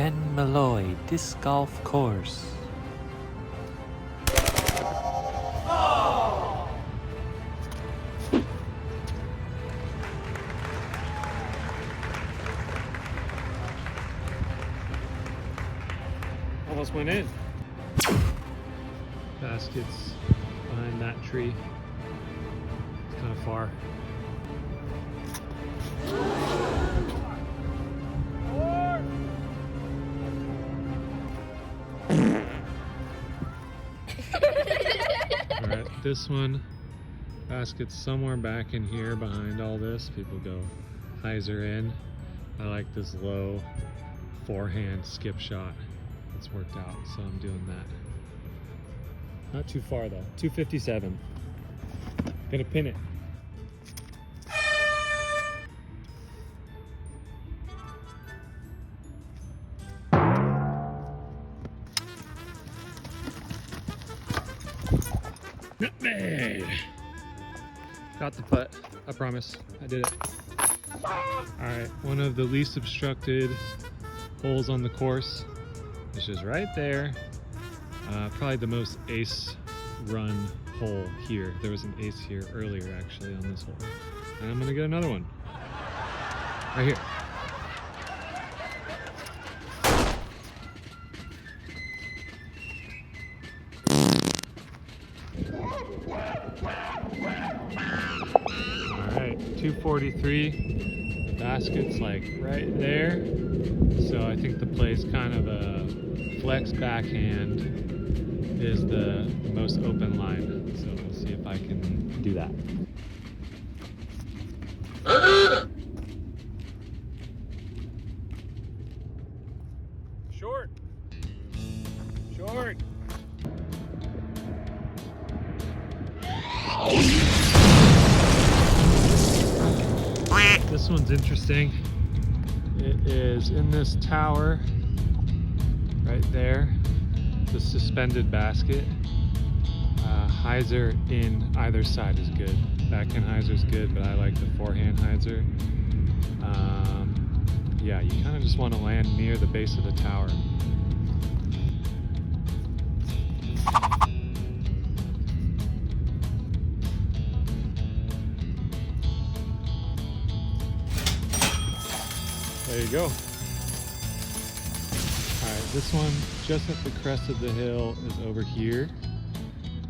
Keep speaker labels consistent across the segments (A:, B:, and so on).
A: Ken Malloy Disc Golf Course.
B: Almost went in. Baskets behind that tree. It's kind of far. Alright, this one, basket's somewhere back in here behind all this. People go hyzer in. I like this low forehand skip shot. It's worked out, so I'm doing that. Not too far though, 257. Gonna pin it. Nutmeg! Got the putt, I promise, I did it. Alright, one of the least obstructed holes on the course. It's just right there. Probably the most ace run hole here. There was an ace here earlier actually on this hole. And I'm gonna get another one. Right here. Alright, 243. The basket's like right there. So I think the play's kind of a flex backhand is the most open line. So we'll see if I can do that. Short. Short. This one's interesting. It is in this tower right there, the suspended basket. Hyzer in either side is good. Backhand hyzer is good, but I like the forehand hyzer. Yeah, you kind of just want to land near the base of the tower. There you go. Alright, this one just at the crest of the hill is over here.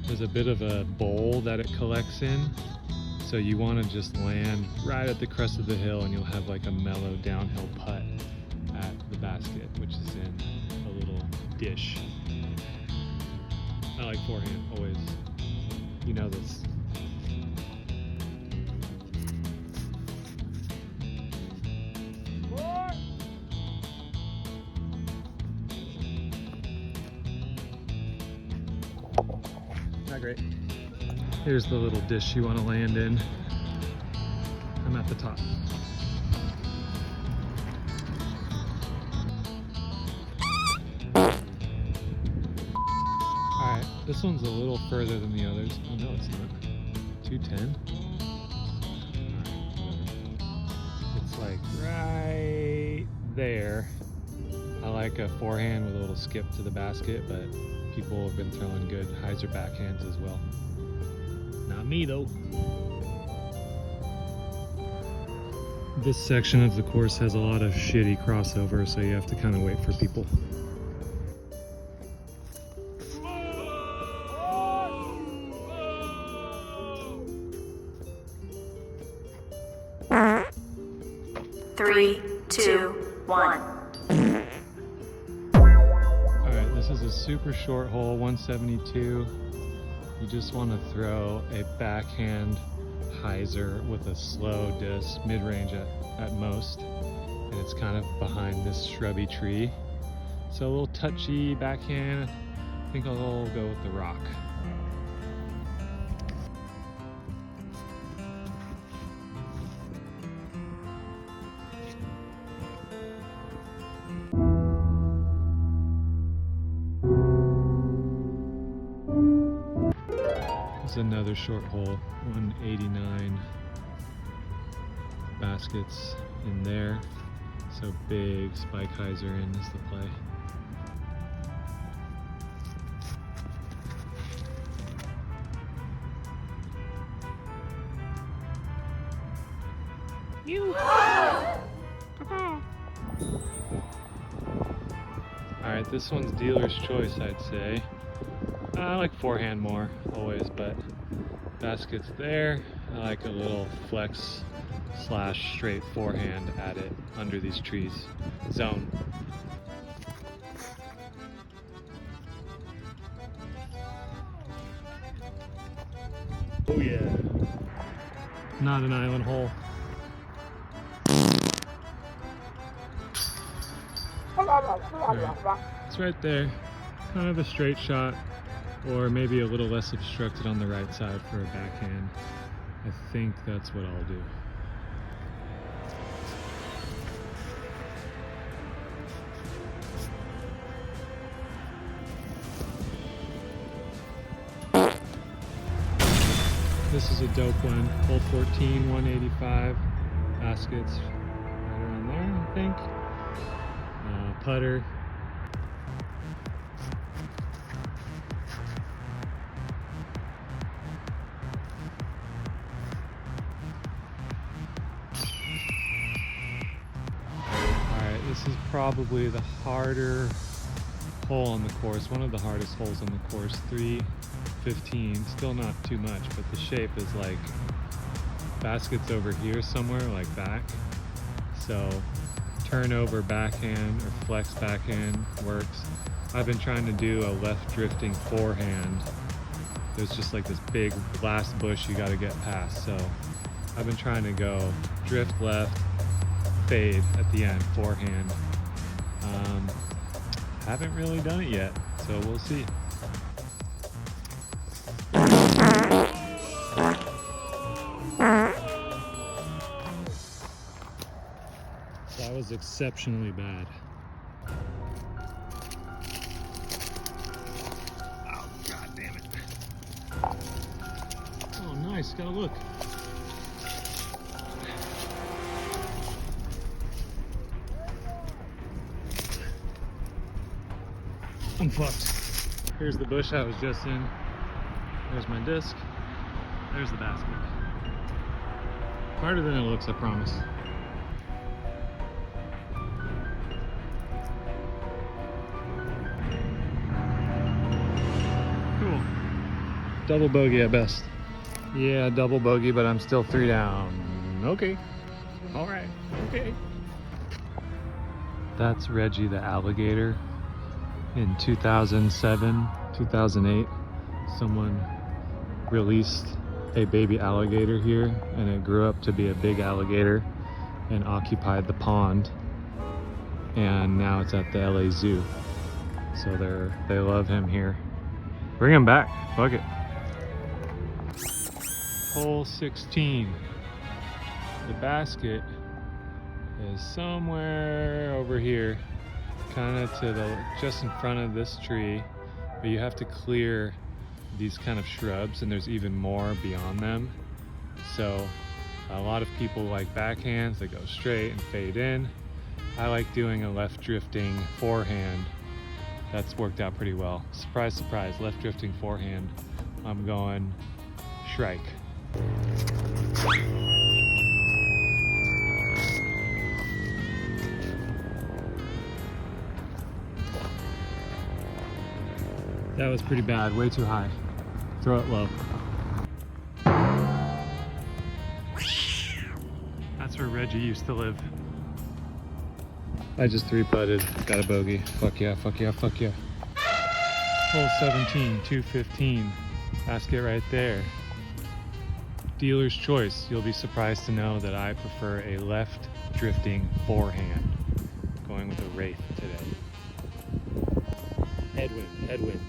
B: There's a bit of a bowl that it collects in. So you want to just land right at the crest of the hill and you'll have like a mellow downhill putt at the basket, which is in a little dish. I like forehand, always. You know this. Not great. Here's the little dish you want to land in. I'm at the top. Alright, this one's a little further than the others. Oh no, it's not. 210. It's like right there. I like a forehand with a little skip to the basket, but people have been throwing good hyzer backhands as well. Not me though. This section of the course has a lot of shitty crossover, so you have to kind of wait for people.
C: Three, two, one.
B: Alright, this is a super short hole, 172. You just want to throw a backhand hyzer with a slow disc, mid-range at most. And it's kind of behind this shrubby tree. So a little touchy backhand. I think I'll go with the rock. It's another short hole, 189. Baskets in there. So big spike hyzer in is the play. Alright, this one's dealer's choice, I'd say. I like forehand more, always, but basket's there. I like a little flex / straight forehand at it under these trees. Zone. Oh yeah. Not an island hole. Right. It's right there. Kind of a straight shot, or maybe a little less obstructed on the right side for a backhand. I think that's what I'll do. This is a dope one. Hole 14, 185. Baskets right around there, I think. Putter. Alright, this is probably the harder hole on the course, one of the hardest holes on the course. 315, still not too much, but the shape is like baskets over here somewhere, like back. So turnover backhand or flex backhand works. I've been trying to do a left drifting forehand. There's just like this big last bush you got to get past. So I've been trying to go drift left, fade at the end, forehand. Haven't really done it yet, so we'll see. That was exceptionally bad. Oh, god damn it. Oh, nice. Gotta look. I'm fucked. Here's the bush I was just in. There's my disc. There's the basket. Harder than it looks, I promise. Cool. Double bogey at best. Yeah, double bogey, but I'm still 3 down. Okay. All right. Okay. That's Reggie the alligator. In 2007, 2008, someone released a baby alligator here, and it grew up to be a big alligator and occupied the pond, and now it's at the LA Zoo. So they love him here. Bring him back. Fuck it. Hole 16. The basket is somewhere over here, kind of to the just in front of this tree, but you have to clear these kind of shrubs, and there's even more beyond them. So a lot of people like backhands that go straight and fade in. I like doing a left drifting forehand. That's worked out pretty well. Surprise, surprise, left drifting forehand. I'm going shrike. That was pretty bad, way too high. Throw it low. That's where Reggie used to live. I just 3-putted, got a bogey. Fuck yeah, fuck yeah, fuck yeah. Hole 17, 215. Basket right there. Dealer's choice. You'll be surprised to know that I prefer a left drifting forehand. Going with a Wraith today. Headwind, headwind.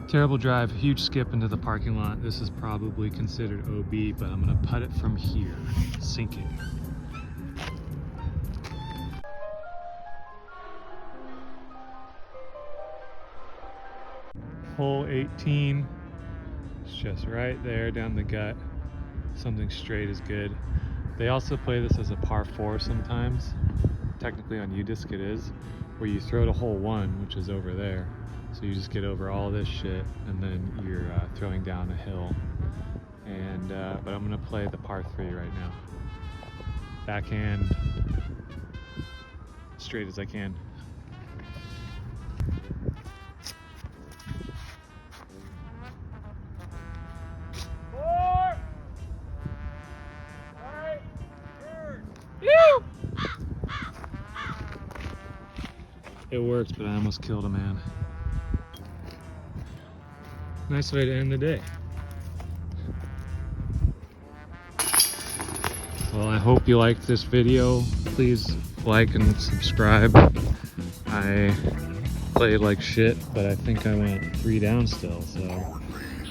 B: Terrible drive, huge skip into the parking lot. This is probably considered OB, but I'm gonna putt it from here, sink it. hole 18. It's just right there down the gut. Something straight is good. They also play this as a par 4 sometimes. Technically on U-Disc it is, where you throw to hole 1, which is over there. So you just get over all this shit, and then you're throwing down a hill. And but I'm gonna play the par 3 right now. Backhand, straight as I can. It worked, but I almost killed a man. Nice way to end the day. Well, I hope you liked this video. Please like and subscribe. I played like shit, but I think I went 3 down still, so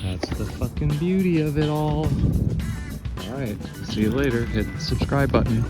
B: that's the fucking beauty of it all. Alright, see you later. Hit the subscribe button.